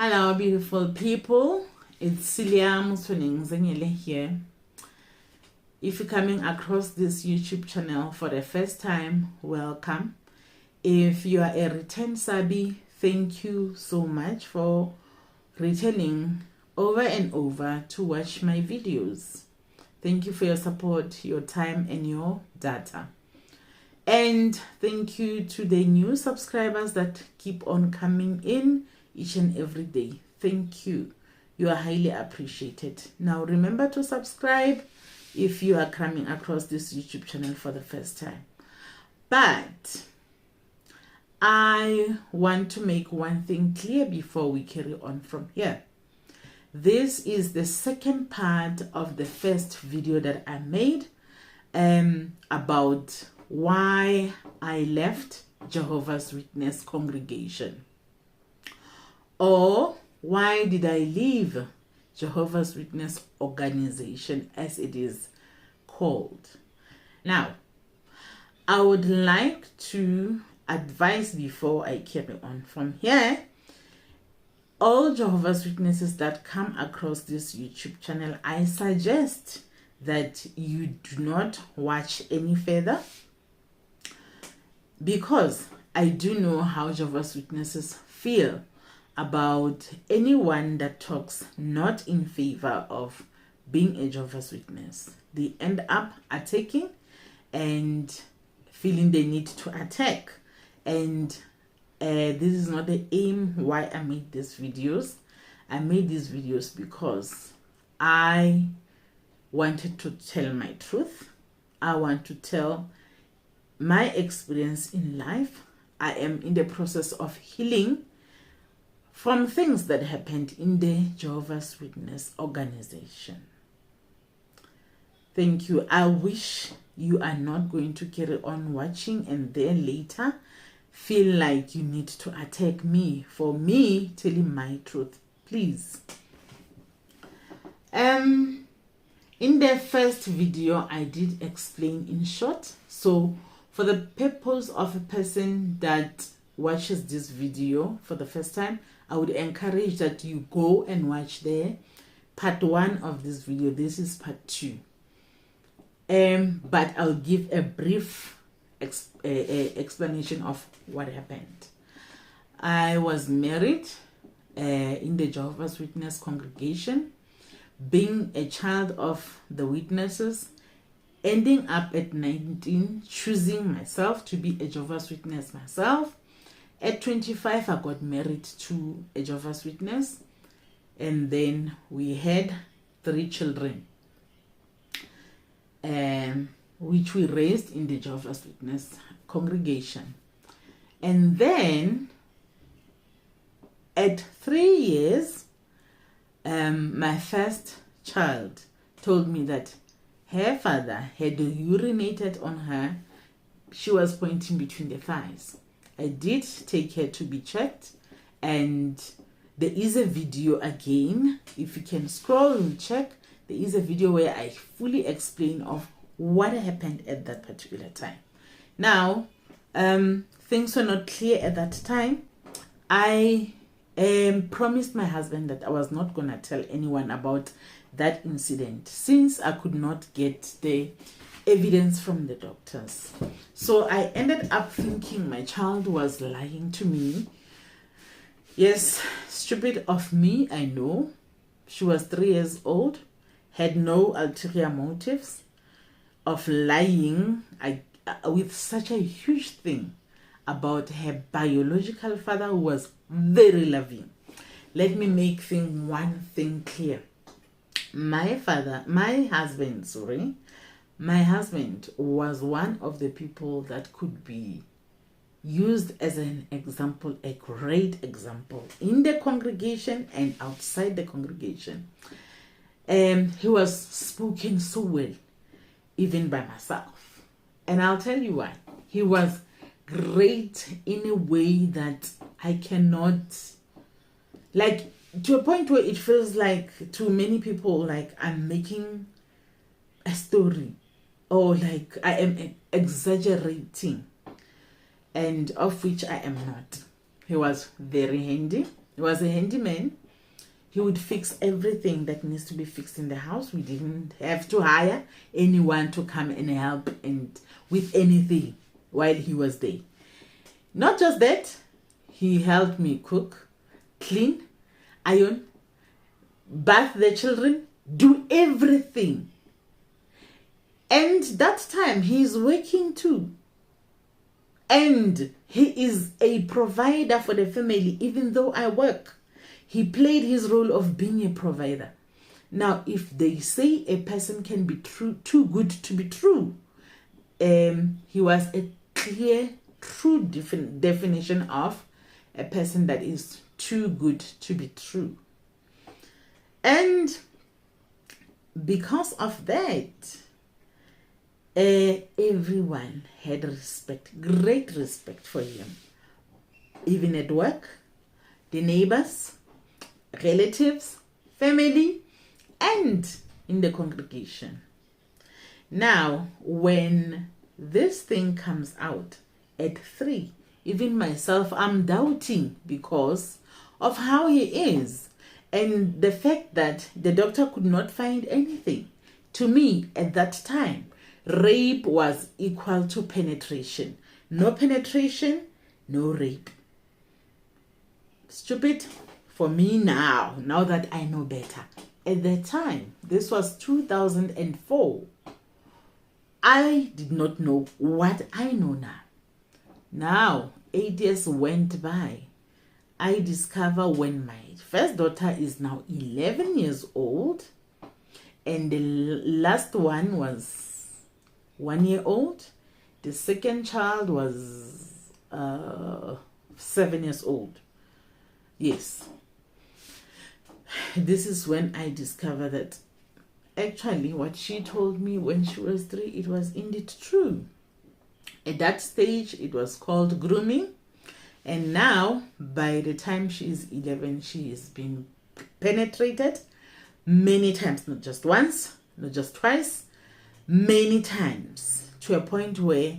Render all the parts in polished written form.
Hello, beautiful people. It's Celia Musoneng here. If you're coming across this YouTube channel for the first time, welcome. If you are a return subby, thank you so much for returning over and over to watch my videos. Thank you for your support, your time, and your data. And thank you to the new subscribers that keep on coming in each and every day. Thank you. You are highly appreciated. Now remember to subscribe if you are coming across this YouTube channel for the first time. But I want to make one thing clear before we carry on from here. This is the second part of the first video that I made about why I left Jehovah's Witness congregation, or why did I leave Jehovah's Witness organization, as it is called. Now, I would like to advise before I carry on from here, all Jehovah's Witnesses that come across this YouTube channel, I suggest that you do not watch any further, because I do know how Jehovah's Witnesses feel about anyone that talks not in favor of being a Jehovah's Witness. They end up attacking and feeling they need to attack. And this is not the aim why I made these videos. I made these videos because I wanted to tell my truth. I want to tell my experience in life. I am in the process of healing from things that happened in the Jehovah's Witness organization. Thank you. I wish you are not going to carry on watching and then later feel like you need to attack me for me telling my truth. Please. In the first video, I did explain in short. So for the purpose of a person that watches this video for the first time, I would encourage that you go and watch the part 1 of this video. This is part 2. But I'll give a brief explanation of what happened. I was married in the Jehovah's Witness congregation, being a child of the witnesses, ending up at 19, choosing myself to be a Jehovah's Witness myself. At 25, I got married to a Jehovah's Witness, and then we had 3 children, which we raised in the Jehovah's Witness congregation. And then at 3 years, my first child told me that her father had urinated on her. She was pointing between the thighs. I did take her to be checked, and there is a video again. If you can scroll and check, there is a video where I fully explain of what happened at that particular time. Now, things were not clear at that time. I promised my husband that I was not going to tell anyone about that incident, since I could not get the evidence from the doctors. So I ended up thinking my child was lying to me. Yes, stupid of me, I know. She was 3 years old, had no ulterior motives of lying with such a huge thing about her biological father, who was very loving. Let me make one thing clear. My husband was one of the people that could be used as an example, a great example in the congregation and outside the congregation. He was spoken so well, even by myself. And I'll tell you why. He was great in a way that I cannot, like, to a point where it feels like to many people like I'm making a story, or like I am exaggerating, and of which I am not. He was very handy. He was a handyman. He would fix everything that needs to be fixed in the house. We didn't have to hire anyone to come and help and with anything while he was there. Not just that, he helped me cook, clean, iron, bath the children, do everything. And that time he's working too. And he is a provider for the family, even though I work. He played his role of being a provider. Now, if they say a person can be too good to be true, he was a clear, true definition of a person that is too good to be true. And because of that, everyone had respect, great respect for him. Even at work, the neighbors, relatives, family, and in the congregation. Now, when this thing comes out at 3, even myself, I'm doubting because of how he is and the fact that the doctor could not find anything. To me, at that time, rape was equal to penetration. No penetration, no rape. Stupid for me now that I know better. At that time, this was 2004. I did not know what I know now. Now, 8 years went by. I discover when my first daughter is now 11 years old, and the last one was 1 year old. The second child was 7 years old. Yes. This is when I discovered that actually what she told me when she was 3, it was indeed true. At that stage, it was called grooming. And now, by the time she is 11, she is being penetrated many times, not just once, not just twice, many times, to a point where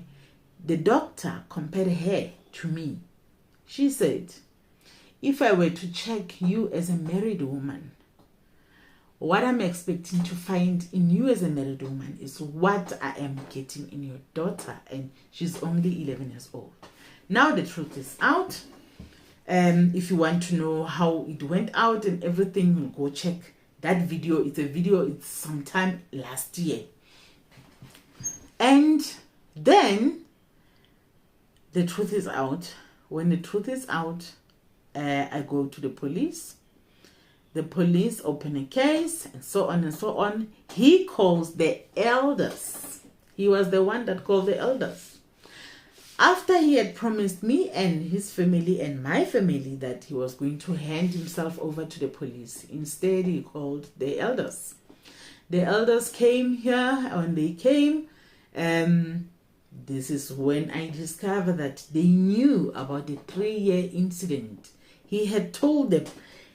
the doctor compared her to me. She said, if I were to check you as a married woman, what I'm expecting to find in you as a married woman is what I am getting in your daughter, and she's only 11 years old. Now the truth is out. If you want to know how it went out and everything, go check that video. It's sometime last year. And then the truth is out. When the truth is out, I go to the police. The police open a case and so on and so on. He calls the elders. He was the one that called the elders. After he had promised me and his family and my family that he was going to hand himself over to the police, instead he called the elders. The elders came here. When they came, this is when I discovered that they knew about the 3-year incident. He had told them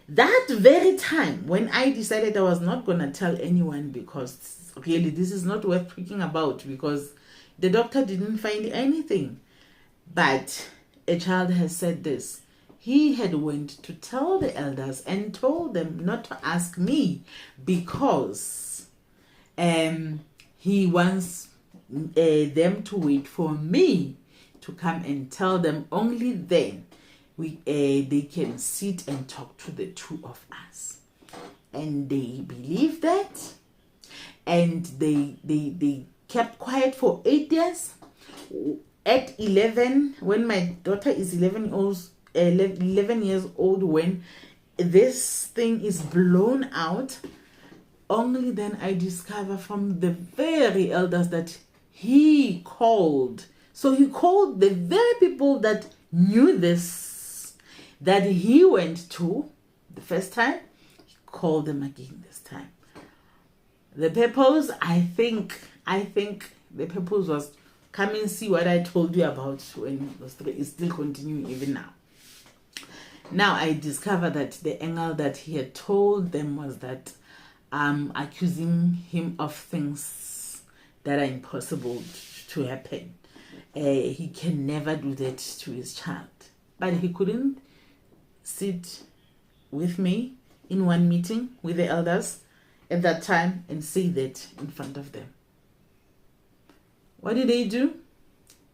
that very time when I decided I was not going to tell anyone, because really this is not worth speaking about, because the doctor didn't find anything. But a child has said this. He had went to tell the elders and told them not to ask me, because he wants them to wait for me to come and tell them. Only then they can sit and talk to the two of us. And they believed that, and they kept quiet for 8 years. At 11, when my daughter is 11 years old, when this thing is blown out, only then I discover from the very elders that he called. So he called the very people that knew this, that he went to the first time. He called them again this time. The purpose, I think the purpose was, come and see what I told you about when it's still continuing even now. Now I discover that the angle that he had told them was that I'm accusing him of things that are impossible to happen. He can never do that to his child. But he couldn't sit with me in one meeting with the elders at that time and say that in front of them. What did they do?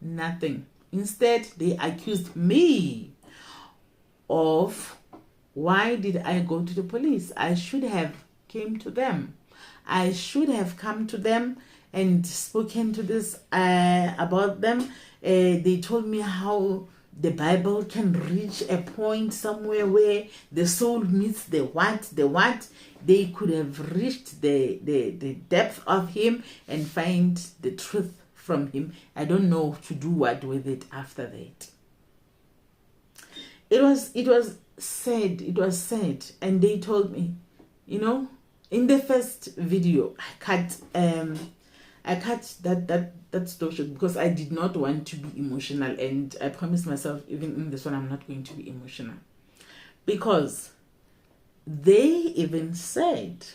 Nothing. Instead, they accused me of why did I go to the police? I should have came to them. I should have come to them and spoken to this about them. They told me how the Bible can reach a point somewhere where the soul meets the what. They could have reached the depth of him and find the truth from him. I don't know to do what with it after that. It was said, and they told me, in the first video, I cut that story because I did not want to be emotional, and I promised myself even in this one I'm not going to be emotional, because they even said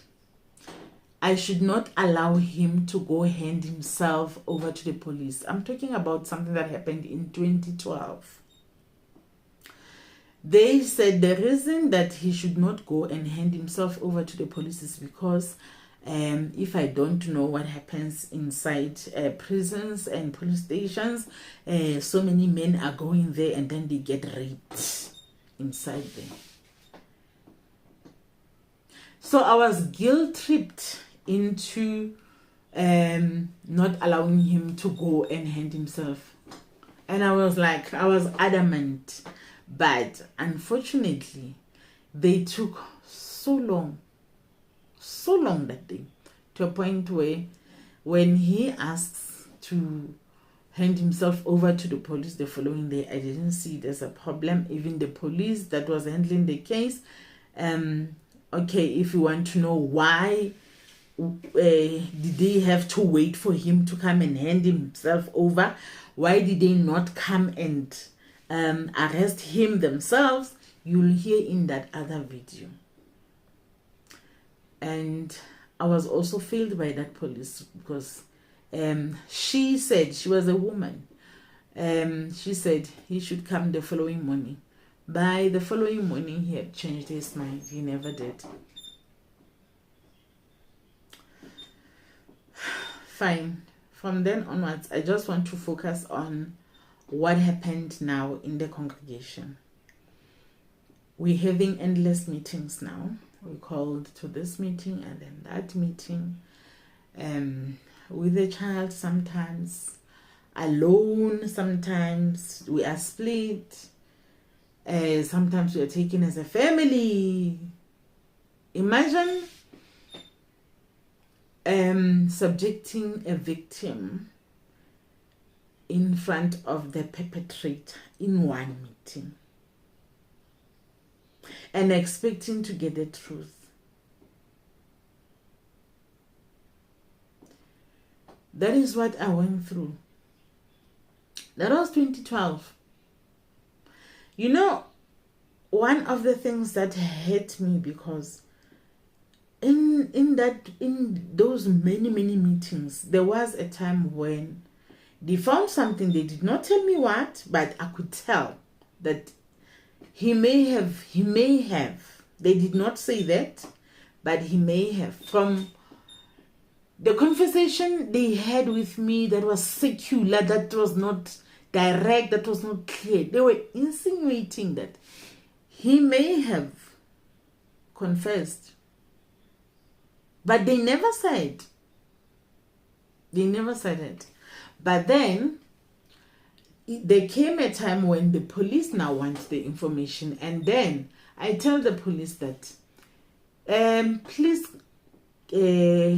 I should not allow him to go hand himself over to the police. I'm talking about something that happened in 2012. They said the reason that he should not go and hand himself over to the police is because if I don't know what happens inside prisons and police stations, so many men are going there and then they get raped inside there. So I was guilt-tripped into not allowing him to go and hand himself. And I was adamant. But unfortunately, they took so long that day, to a point where when he asks to hand himself over to the police the following day, I didn't see it as a problem. Even the police that was handling the case, okay, if you want to know why did they have to wait for him to come and hand himself over, why did they not come and arrest him themselves, you'll hear in that other video. And I was also failed by that police because she said, she was a woman, she said he should come the following morning. By the following morning, he had changed his mind. He never did. Fine. From then onwards, I just want to focus on what happened now in the congregation. We're having endless meetings now. We called to this meeting and then that meeting. With the child sometimes, alone sometimes, we are split. Sometimes we are taken as a family. Imagine subjecting a victim in front of the perpetrator in one meeting and expecting to get the truth. That is what I went through. That was 2012. One of the things that hurt me, because in those many meetings, there was a time when they found something. They did not tell me what, but I could tell that he may have, they did not say that, but he may have. From the conversation they had with me that was secular, that was not direct, that was not clear, they were insinuating that he may have confessed, but they never said. They never said it. But then there came a time when the police now want the information, and then I tell the police that please, there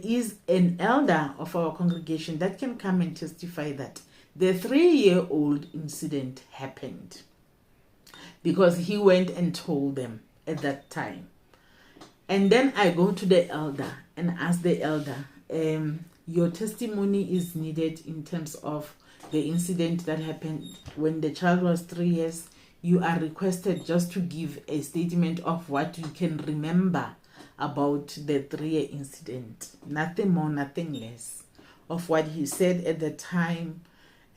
is an elder of our congregation that can come and testify that the 3-year-old incident happened, because he went and told them at that time. And then I go to the elder and ask the elder, your testimony is needed in terms of the incident that happened when the child was 3 years. You are requested just to give a statement of what you can remember about the 3-year incident. Nothing more, nothing less. Of what he said at the time,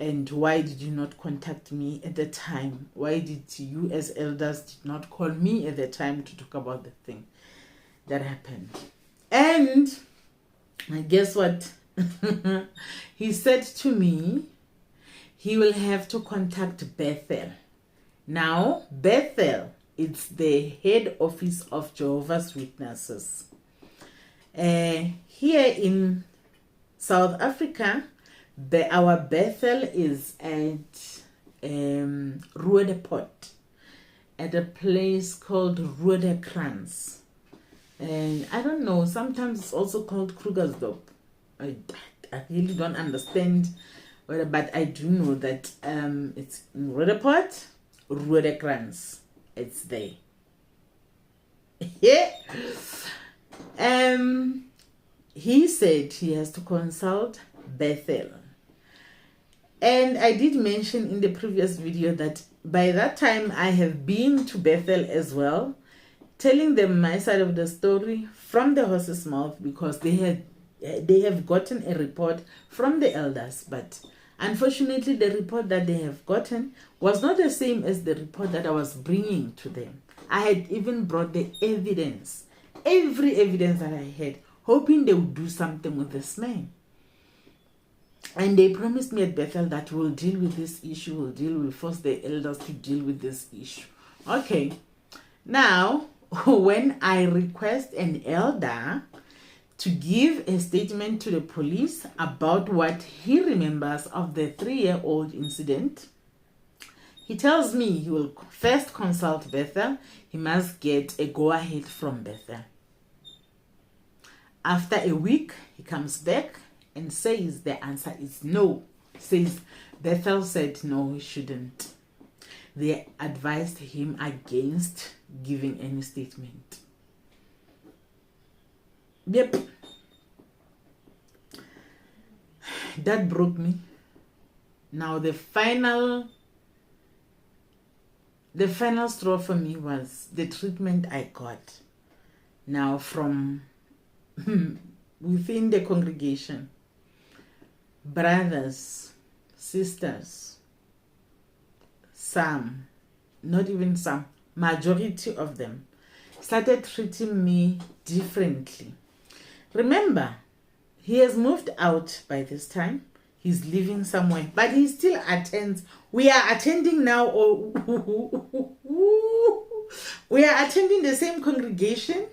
And why did you not contact me at the time? Why did you as elders did not call me at the time to talk about the thing that happened? And guess what? He said to me, he will have to contact Bethel. Now, Bethel, it's the head office of Jehovah's Witnesses. Here in South Africa, our Bethel is at Roodepoort, at a place called Roodekrans. And I don't know, sometimes it's also called Krugersdorp. I really don't understand, but I do know that it's in Roodepoort, Roodekrans. It's there. Yeah. He said he has to consult Bethel. And I did mention in the previous video that by that time I have been to Bethel as well, telling them my side of the story from the horse's mouth, because they have gotten a report from the elders, but unfortunately the report that they have gotten was not the same as the report that I was bringing to them. I had even brought the evidence, every evidence that I had, hoping they would do something with this man. And they promised me at Bethel that we'll deal with this issue, we'll force the elders to deal with this issue. Okay, now when I request an elder to give a statement to the police about what he remembers of the 3-year-old incident, he tells me he will first consult Bethel. He must get a go-ahead from Bethel. After a week, he comes back and says the answer is no. Says Bethel said no, he shouldn't. They advised him against giving any statement. Yep. That broke me. Now the final straw for me was the treatment I got now from within the congregation. Brothers, sisters, some, not even some, majority of them started treating me differently. Remember, he has moved out by this time. He's living somewhere, but he still attends. We are attending now, we are attending the same congregation,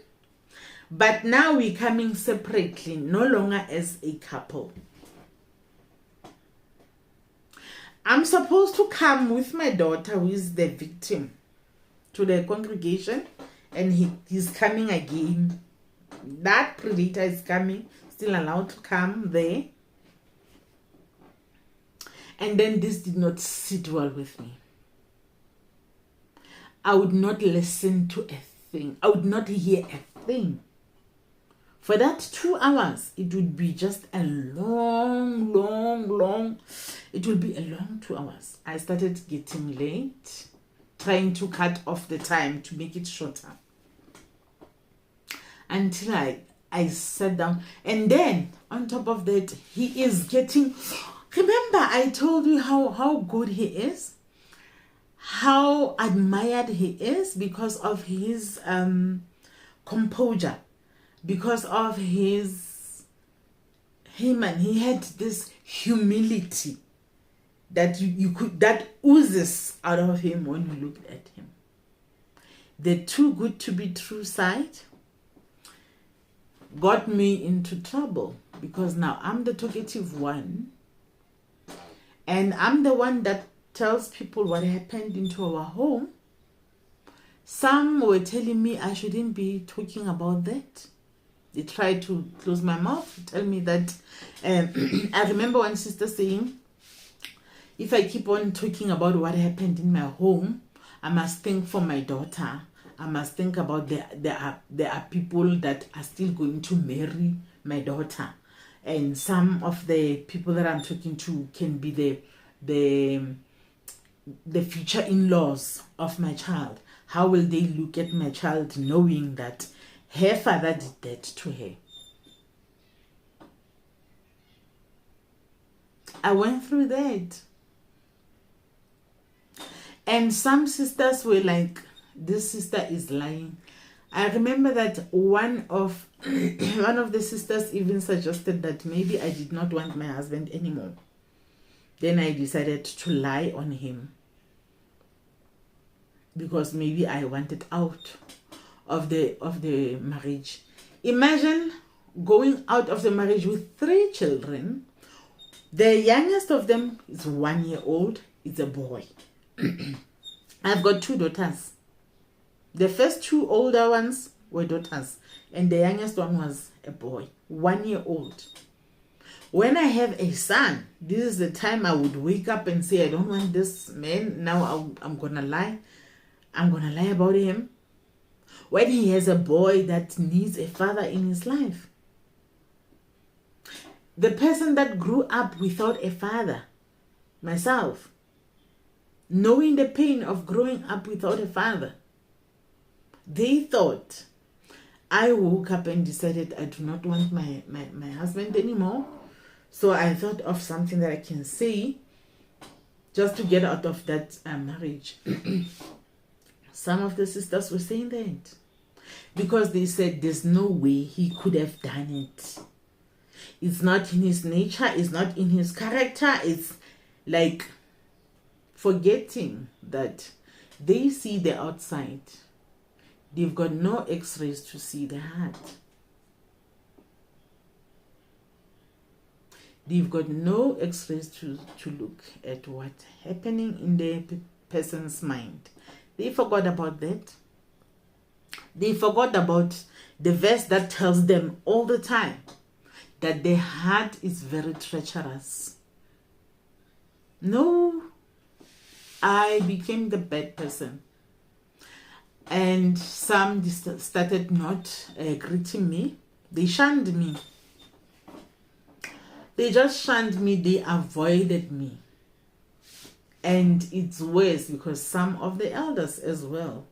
but now we're coming separately, no longer as a couple. I'm supposed to come with my daughter, who is the victim, to the congregation, and he's coming again. That predator is coming, still allowed to come there. And then this did not sit well with me. I would not listen to a thing. I would not hear a thing. For that 2 hours, it would be just a long, it will be a long 2 hours. I started getting late, trying to cut off the time to make it shorter. Until I sat down. And then, on top of that, he is getting... Remember, I told you how good he is? How admired he is because of his composure. Because of his... He had this humility that that oozes out of him when you look at him. The too good to be true side got me into trouble, because now I'm the talkative one, and I'm the one that tells people what happened into our home. Some were telling me I shouldn't be talking about that. They tried to close my mouth, to tell me that I remember one sister saying, if I keep on talking about what happened in my home, I must think for my daughter. I must think about there are people that are still going to marry my daughter, and some of the people that I'm talking to can be the future in-laws of my child. How will they look at my child knowing that her father did that to her? I went through that. And some sisters were like, this sister is lying. I remember that one of the sisters even suggested that maybe I did not want my husband anymore. Then I decided to lie on him, because maybe I wanted out of the marriage. Imagine going out of the marriage with 3 children. The youngest of them is 1 year old. It's a boy. I've got 2 daughters. The first 2 older ones were daughters, and the youngest one was a boy, 1 year old. When I have a son, this is the time I would wake up and say, I don't want this man. Now I'm gonna lie. I'm gonna lie about him. When he has a boy that needs a father in his life. The person that grew up without a father, myself, knowing the pain of growing up without a father, they thought I woke up and decided I do not want my husband anymore. So I thought of something that I can say just to get out of that marriage. Some of the sisters were saying that because they said there's no way he could have done it. It's not in his nature. It's not in his character. It's like forgetting that they see the outside. They've got no x-rays to see the heart. They've got no x-rays to look at what's happening in the person's mind. They forgot about that. They forgot about the verse that tells them all the time that the heart is very treacherous. No, I became the bad person. And some started not greeting me. They shunned me. They just shunned me. They avoided me. And it's worse because some of the elders as well,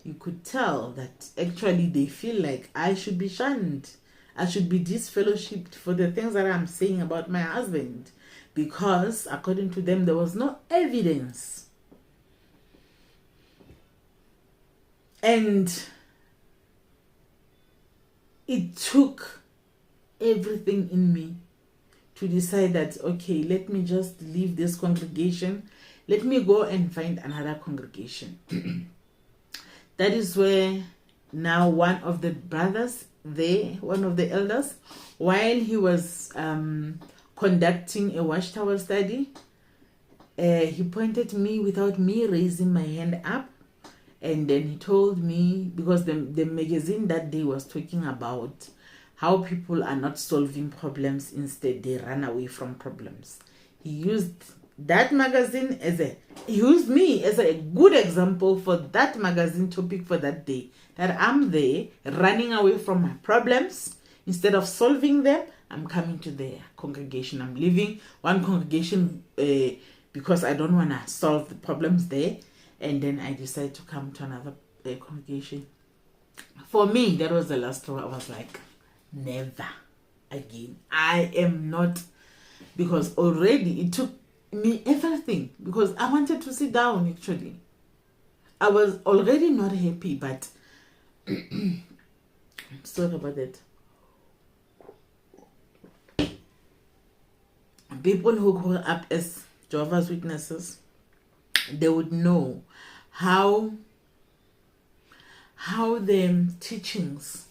you could tell that actually they feel like I should be shunned. I should be disfellowshipped for the things that I'm saying about my husband. Because according to them, there was no evidence. And it took everything in me to decide that, okay, let me just leave this congregation. Let me go and find another congregation. That is where now one of the brothers there, one of the elders, while he was conducting a watchtower study, he pointed me without me raising my hand up. And then he told me, because the magazine that day was talking about how people are not solving problems, instead they run away from problems. He used that magazine he used me as a good example for that magazine topic for that day. That I'm there running away from my problems. Instead of solving them, I'm coming to the congregation. I'm leaving one congregation because I don't want to solve the problems there. And then I decided to come to another congregation. For me, that was the last straw. I was like, never again. I am not, because already it took me everything. Because I wanted to sit down, actually. I was already not happy, but I'm sorry about that. People who grow up as Jehovah's Witnesses, they would know how the teachings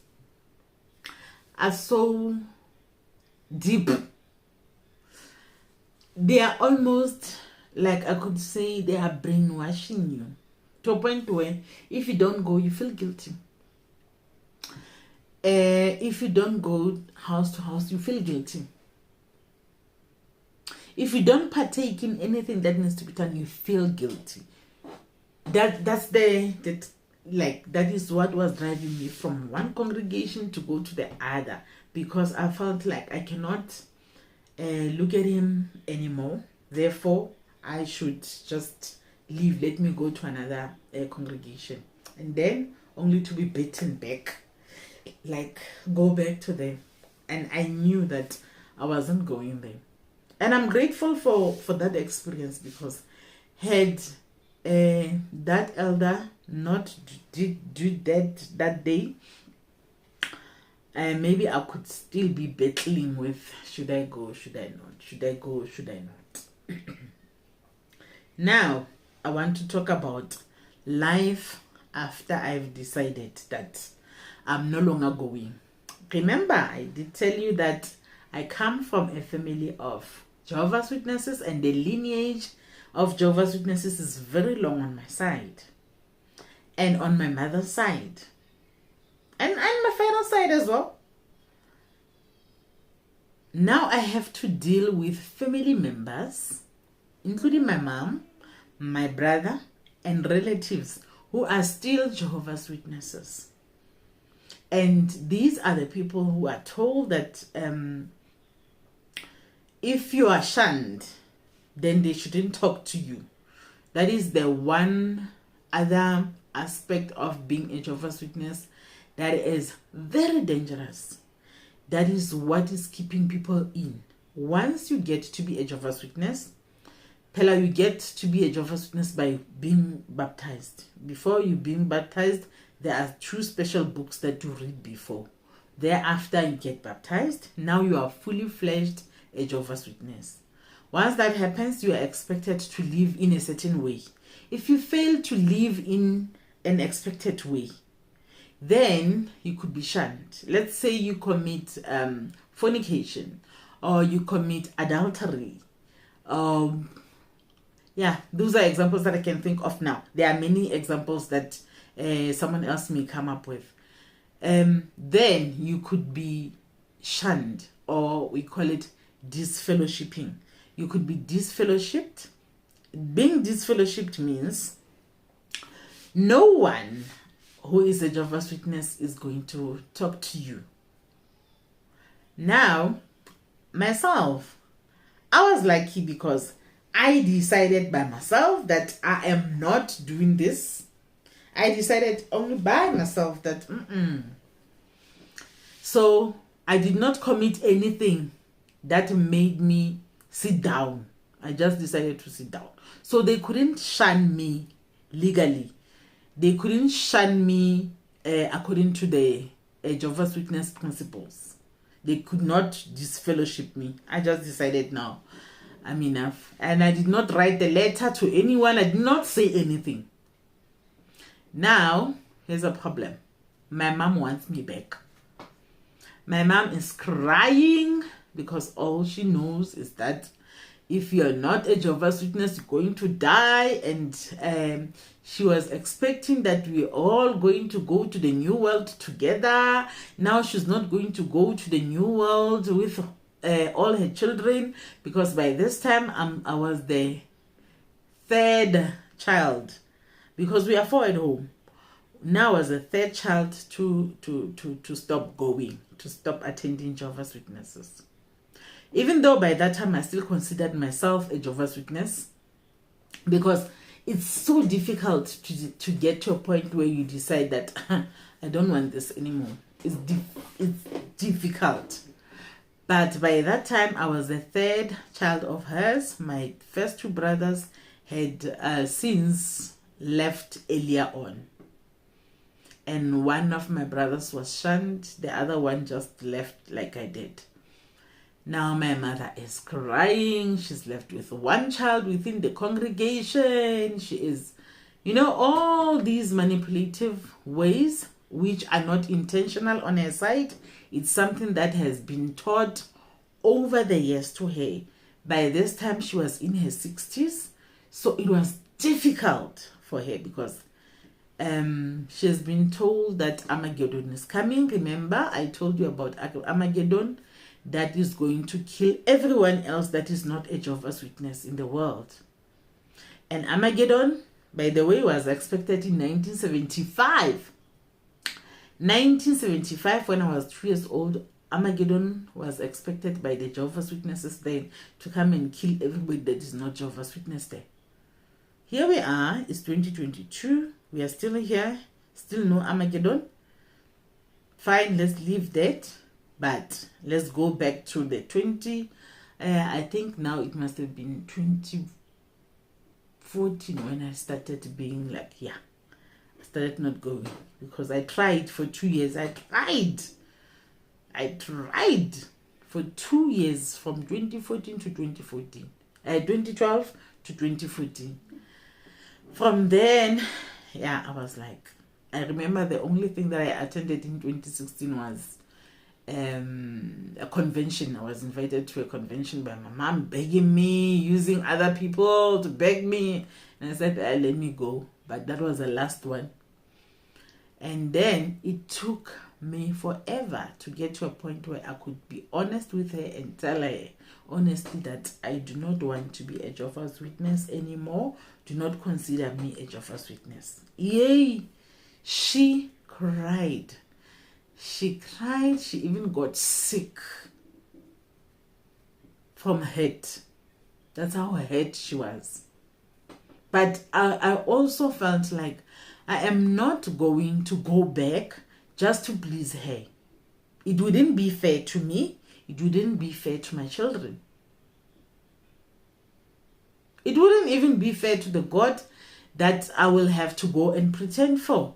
are so deep. They are almost like, I could say, they are brainwashing you to a point where if you don't go, you feel guilty. If you don't go house to house, you feel guilty. If you don't partake in anything that needs to be done, you feel guilty. That is what was driving me from one congregation to go to the other, because I felt like I cannot look at him anymore. Therefore, I should just leave. Let me go to another congregation, and then only to be beaten back, like go back to them. And I knew that I wasn't going there. And I'm grateful for that experience, because had that elder not did do that day, maybe I could still be battling with, should I go, should I not, should I go, should I not. Now I want to talk about life after I've decided that I'm no longer going. Remember, I did tell you that I come from a family of Jehovah's Witnesses, and the lineage of Jehovah's Witnesses is very long on my side and on my mother's side and my father's side as well. Now I have to deal with family members, including my mom, my brother, and relatives who are still Jehovah's Witnesses. And these are the people who are told that if you are shunned, then they shouldn't talk to you. That is the one other aspect of being a Jehovah's Witness that is very dangerous. That is what is keeping people in. Once you get to be a Jehovah's Witness, Pella, you get to be a Jehovah's Witness by being baptized. Before you being baptized, there are 2 special books that you read before. Thereafter, you get baptized. Now you are fully fledged a Jehovah's Witness. Once that happens, you are expected to live in a certain way. If you fail to live in an expected way, then you could be shunned. Let's say you commit fornication, or you commit adultery. Yeah, those are examples that I can think of now. There are many examples that someone else may come up with. Then you could be shunned, or we call it disfellowshipping. You could be disfellowshipped. Being disfellowshipped means no one who is a Jehovah's Witness is going to talk to you. Now, myself, I was lucky because I decided by myself that I am not doing this. I decided only by myself that So I did not commit anything that made me sit down. I just decided to sit down. So they couldn't shun me legally. They couldn't shun me according to the Jehovah's Witness principles. They could not disfellowship me. I just decided now, I'm enough. And I did not write the letter to anyone. I did not say anything. Now, here's a problem. My mom wants me back. My mom is crying because all she knows is that if you're not a Jehovah's Witness, you're going to die. And she was expecting that we're all going to go to the new world together. Now she's not going to go to the new world with all her children, because by this time I was the 3rd child, because we are 4 at home. Now I was the 3rd child to stop going, to stop attending Jehovah's Witnesses. Even though by that time I still considered myself a Jehovah's Witness, because it's so difficult to get to a point where you decide that I don't want this anymore. It's difficult. But by that time, I was the 3rd child of hers. My first 2 brothers had since left earlier on. And one of my brothers was shunned. The other one just left like I did. Now my mother is crying. She's left with 1 child within the congregation. She is, all these manipulative ways, which are not intentional on her side. It's something that has been taught over the years to her. By this time, she was in her 60s. So it was difficult for her because she has been told that Armageddon is coming. Remember, I told you about Armageddon. That is going to kill everyone else that is not a Jehovah's Witness in the world. And Armageddon, by the way, was expected in 1975. 1975, when I was 3 years old, Armageddon was expected by the Jehovah's Witnesses then to come and kill everybody that is not Jehovah's Witness there. Here we are, it's 2022. We are still here, still no Armageddon. Fine, let's leave that. But let's go back to the I think now it must have been 2014 14 when I started being like, I started not going, because I tried for 2 years. I tried for 2 years, from 2014 to 2014. 2012 to 2014. From then, I was like, I remember the only thing that I attended in 2016 was a convention. I was invited to a convention by my mom, begging me, using other people to beg me. And I said, let me go. But that was the last one. And then it took me forever to get to a point where I could be honest with her and tell her honestly that I do not want to be a Jehovah's Witness anymore. Do not consider me a Jehovah's Witness. Yay! She cried. She cried. She even got sick from hurt. That's how hurt she was. But I also felt like I am not going to go back just to please her. It wouldn't be fair to me. It wouldn't be fair to my children. It wouldn't even be fair to the God that I will have to go and pretend for.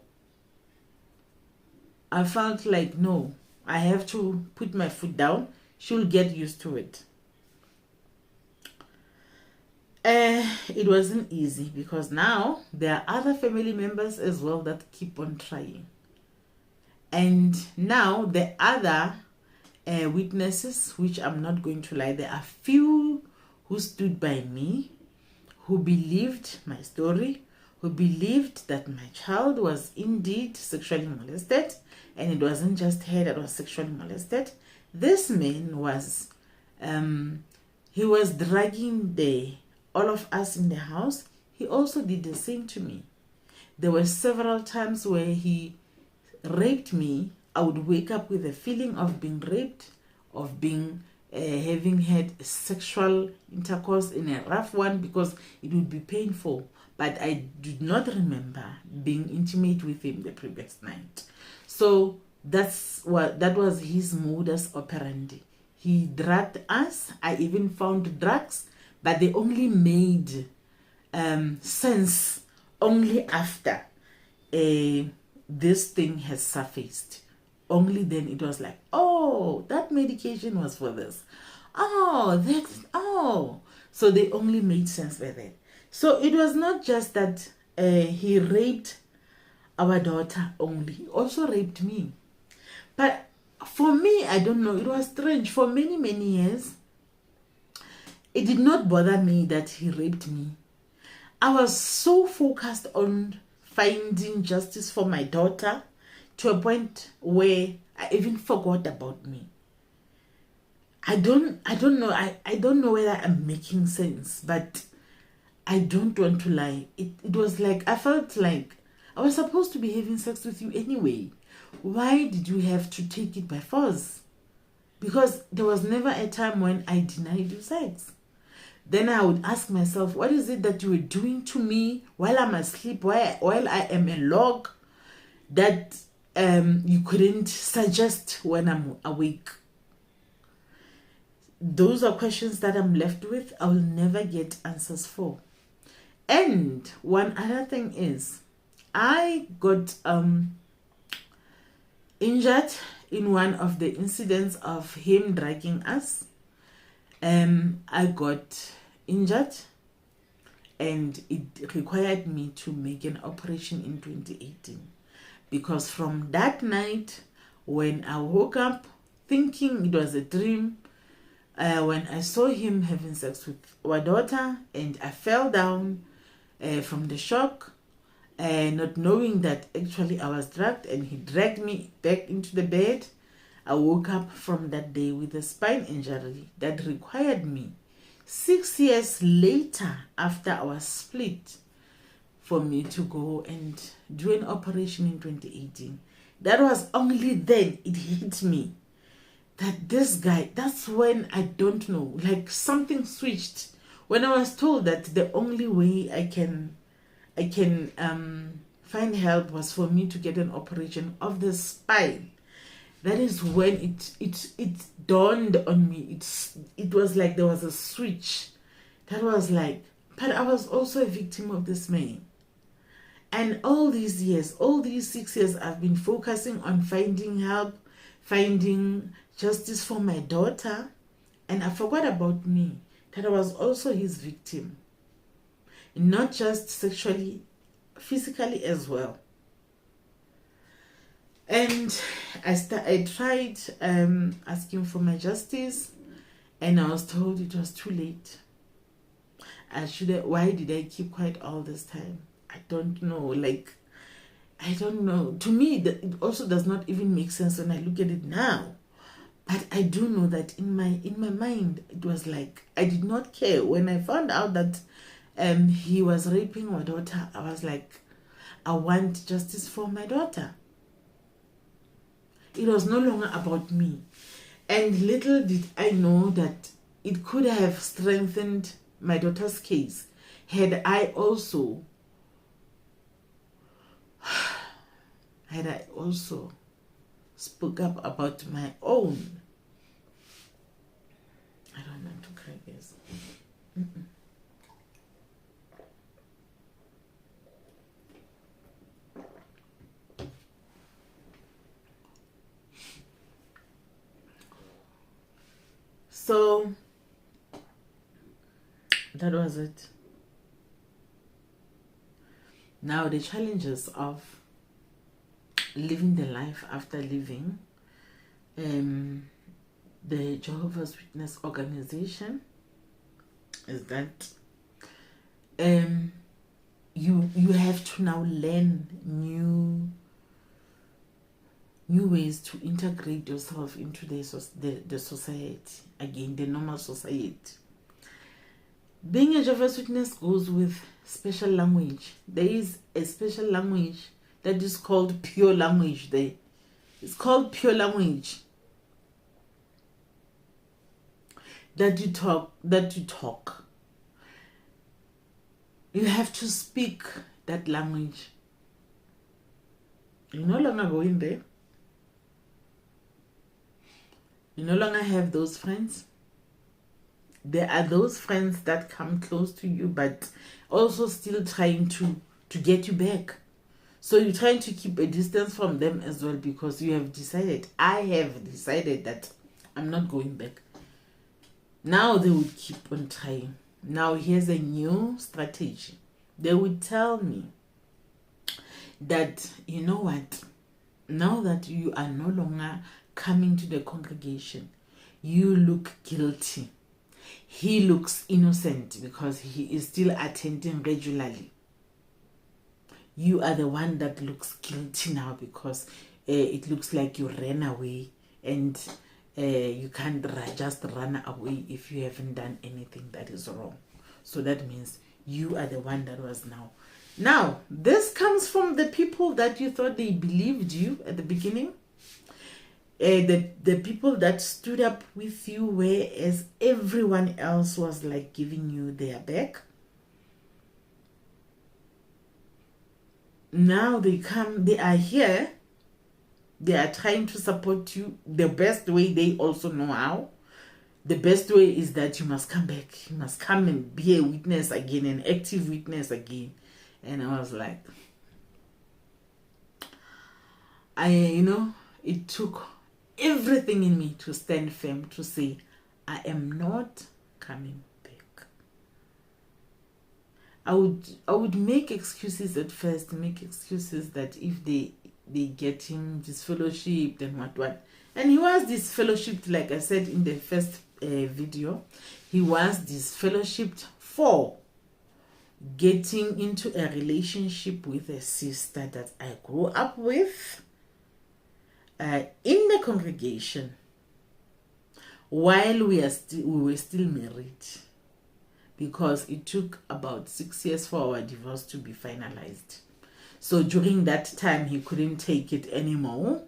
I felt like, no, I have to put my foot down. She'll get used to it. It wasn't easy, because now there are other family members as well that keep on trying. And now the other witnesses, which I'm not going to lie, there are few who stood by me, who believed my story, who believed that my child was indeed sexually molested, and it wasn't just her that was sexually molested. This man was, he was dragging all of us in the house. He also did the same to me. There were several times where he raped me. I would wake up with a feeling of being raped, of being having had sexual intercourse in a rough one, because it would be painful. But I did not remember being intimate with him the previous night. So that was his modus operandi. He dragged us. I even found drugs, but they only made sense only after this thing has surfaced. Only then it was like, oh, that medication was for this. So they only made sense by that. So it was not just that he raped our daughter only. He also raped me. But for me, I don't know, it was strange. For many, many years, it did not bother me that he raped me. I was so focused on finding justice for my daughter to a point where I even forgot about me. I don't know. I don't know whether I'm making sense, but I don't want to lie. It was like, I felt like I was supposed to be having sex with you anyway. Why did you have to take it by force? Because there was never a time when I denied you sex. Then I would ask myself, what is it that you were doing to me while I'm asleep, while I am a log, that you couldn't suggest when I'm awake? Those are questions that I'm left with. I will never get answers for. And one other thing is, I got injured in one of the incidents of him dragging us. I got injured, and it required me to make an operation in 2018, because from that night, when I woke up thinking it was a dream, when I saw him having sex with our daughter, and I fell down from the shock, not knowing that actually I was dragged, and he dragged me back into the bed. I woke up from that day with a spine injury that required me 6 years later, after our split, for me to go and do an operation in 2018. That was only then it hit me that this guy, that's when, I don't know, like something switched. When I was told that the only way I can find help was for me to get an operation of the spine, that is when it dawned on me. It was like there was a switch that was like But I was also a victim of this man. And all these years, all these 6 years, I've been focusing on finding help, finding justice for my daughter. And I forgot about me, that I was also his victim. Not just sexually, physically as well. And I tried asking for my justice, and I was told it was too late. Why did I keep quiet all this time? I don't know. I don't know. To me, it also does not even make sense when I look at it now. But I do know that in my mind, it was like I did not care. When I found out that he was raping my daughter, I was like, I want justice for my daughter. It was no longer about me. And little did I know that it could have strengthened my daughter's case had I also spoke up about my own. I don't want to cry, guys. So that was it. Now the challenges of living the life after living the Jehovah's Witness organization is that you have to now learn new ways to integrate yourself into the society, again, the normal society. Being a Jehovah's Witness goes with special language. There is a special language that is called pure language there. It's called pure language. That you talk. You have to speak that language. You no longer go in there. You no longer have those friends. There are those friends that come close to you, but also still trying to get you back. So you're trying to keep a distance from them as well, because I have decided that I'm not going back. Now they would keep on trying. Now here's a new strategy. They would tell me that, you know what, now that you are no longer coming to the congregation, you look guilty. He looks innocent because he is still attending regularly. You are the one that looks guilty now because it looks like you ran away, and you can't just run away if you haven't done anything that is wrong. So that means you are the one that was now. Now, this comes from the people that you thought they believed you at the beginning. The people that stood up with you, whereas everyone else was like giving you their back. Now they are here. They are trying to support you the best way they also know how. The best way is that you must come back. You must come and be a witness again, an active witness again. And I was like, it took everything in me to stand firm, to say, I am not coming back. I would make excuses at first, make excuses that if they get him disfellowshipped and what. And he was disfellowshipped, like I said in the first video. He was disfellowshipped for getting into a relationship with a sister that I grew up with in the congregation while we were still married, because it took about 6 years for our divorce to be finalized. So during that time, he couldn't take it anymore.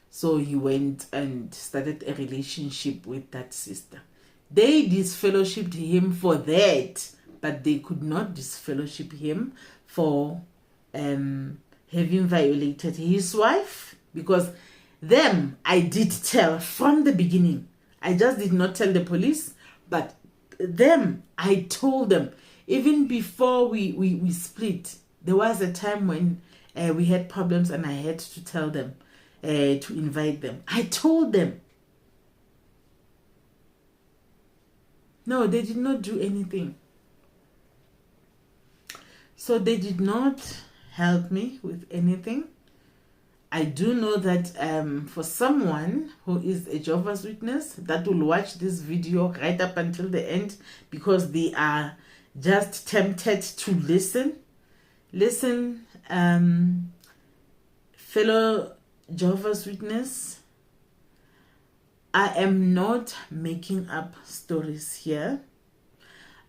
So he went and started a relationship with that sister. They disfellowshipped him for that, but they could not disfellowship him for having violated his wife, because them I did tell from the beginning. I just did not tell the police, but them I told them, Even before we split, there was a time when we had problems and I had to tell them, to invite them. I told them. No, they did not do anything. So they did not help me with anything. I do know that for someone who is a Jehovah's Witness that will watch this video right up until the end because they are just tempted to listen, fellow Jehovah's Witness, I am not making up stories here.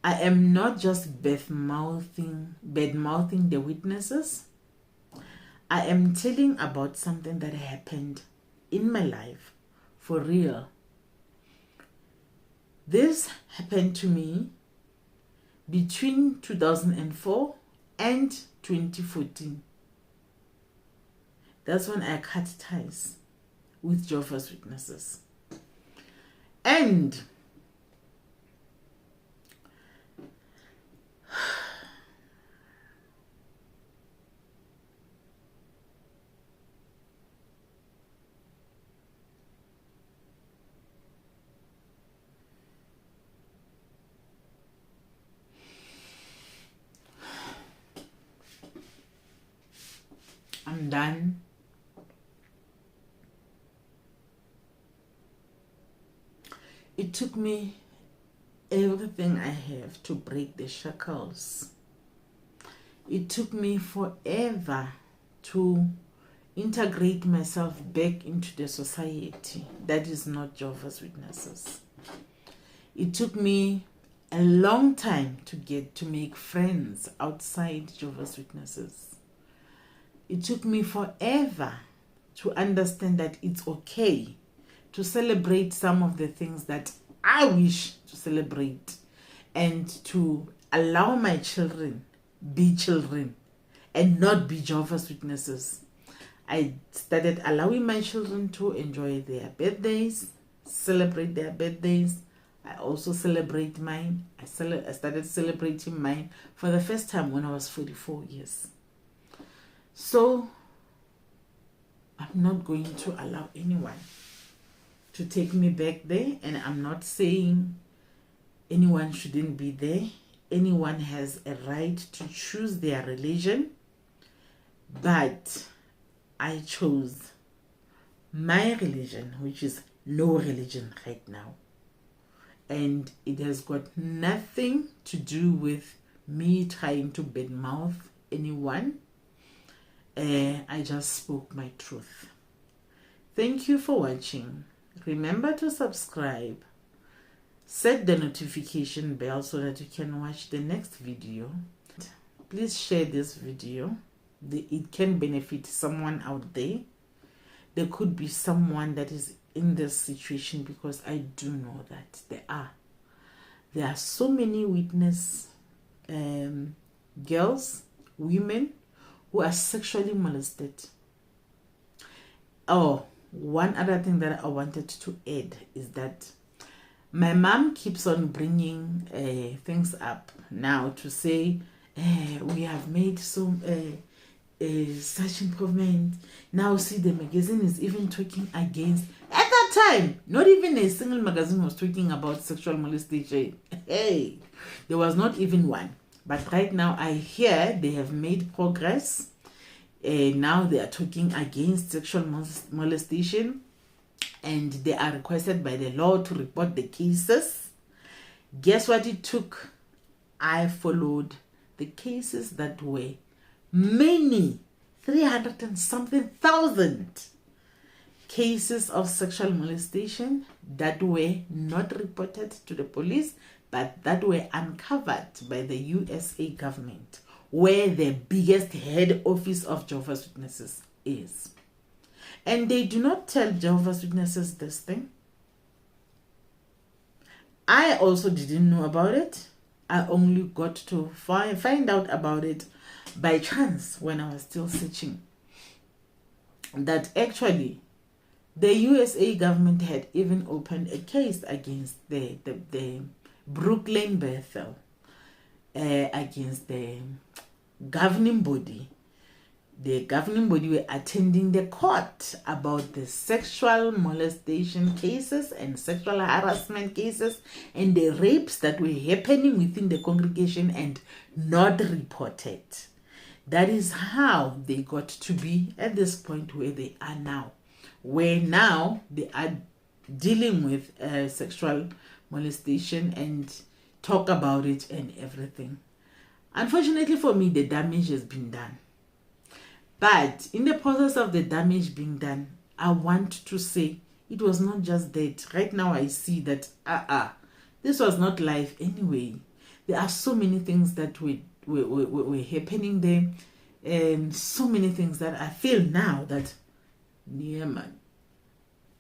I am not just bad-mouthing the witnesses. I am telling about something that happened in my life, for real. This happened to me between 2004 and 2014. That's when I cut ties with Jehovah's Witnesses. And I'm done. It took me everything I have to break the shackles. It took me forever to integrate myself back into the society that is not Jehovah's Witnesses. It took me a long time to make friends outside Jehovah's Witnesses. It took me forever to understand that it's okay to celebrate some of the things that I wish to celebrate and to allow my children be children and not be Jehovah's Witnesses. I started allowing my children to enjoy their birthdays, celebrate their birthdays. I also celebrate mine. I started celebrating mine for the first time when I was 44 years. So I'm not going to allow anyone to take me back there, and I'm not saying anyone shouldn't be there. Anyone has a right to choose their religion, but I chose my religion, which is no religion right now. And it has got nothing to do with me trying to badmouth anyone. I just spoke my truth. Thank you for watching. Remember to subscribe. Set the notification bell so that you can watch the next video. Please share this video. It can benefit someone out there. There could be someone that is in this situation, because I do know that there are so many witness girls, women who are sexually molested. Oh, one other thing that I wanted to add is that my mom keeps on bringing things up now to say we have made some such improvement. Now see, the magazine is even talking against. At that time, not even a single magazine was talking about sexual molestation. Hey, there was not even one. But right now I hear they have made progress. Now they are talking against sexual molestation, and they are requested by the law to report the cases. Guess what it took? I followed the cases that were many, 300 and something thousand cases of sexual molestation that were not reported to the police, but that were uncovered by the USA government, where the biggest head office of Jehovah's Witnesses is. And they do not tell Jehovah's Witnesses this thing. I also didn't know about it. I only got to find out about it by chance when I was still searching. That actually the USA government had even opened a case against the Brooklyn Bethel. against the governing body. The governing body were attending the court about the sexual molestation cases and sexual harassment cases and the rapes that were happening within the congregation and not reported. That is how they got to be at this point where they are now, where now they are dealing with sexual molestation and talk about it and everything. Unfortunately for me, the damage has been done. But in the process of the damage being done, I want to say it was not just that. Right now I see that this was not life anyway. There are so many things that were happening there, and so many things that I feel now that, yeah man,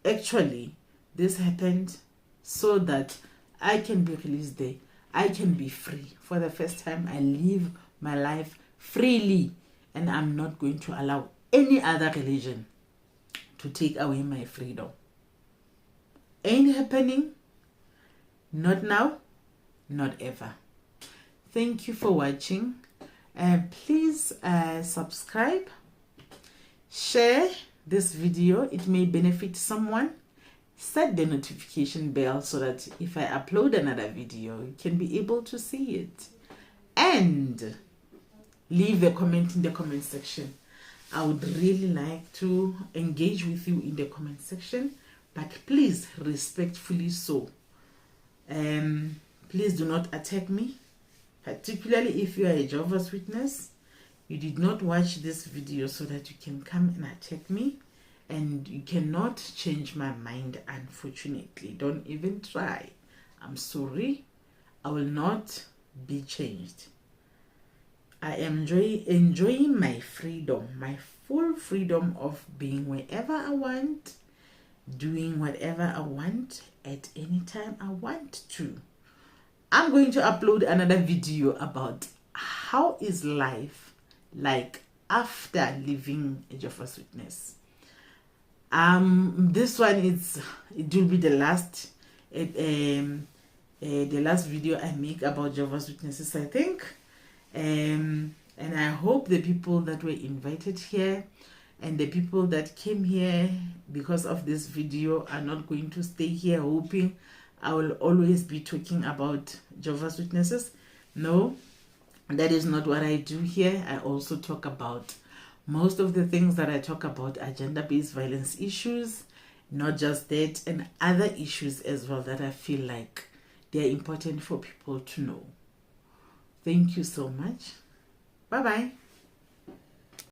actually this happened so that I can be released there. I can be free. For the first time, I live my life freely, and I'm not going to allow any other religion to take away my freedom. Ain't happening. Not now, not ever. Thank you for watching. Please subscribe, share this video. It may benefit someone. Set the notification bell so that if I upload another video, you can be able to see it. And leave a comment in the comment section. I would really like to engage with you in the comment section, but please respectfully so. Please do not attack me, particularly if you are a Jehovah's Witness. You did not watch this video so that you can come and attack me, and you cannot change my mind, unfortunately. Don't even try. I'm sorry. I will not be changed. I am enjoying my freedom, my full freedom of being wherever I want, doing whatever I want at any time I want to. I'm going to upload another video about how is life like after living a Jehovah's Witness. This one it will be the last video I make about Jehovah's Witnesses, I think. And I hope the people that were invited here and the people that came here because of this video are not going to stay here hoping I will always be talking about Jehovah's Witnesses. No, that is not what I do here. I also talk about most of the things that I talk about are gender-based violence issues, not just that, and other issues as well that I feel like they're important for people to know. Thank you so much. Bye-bye.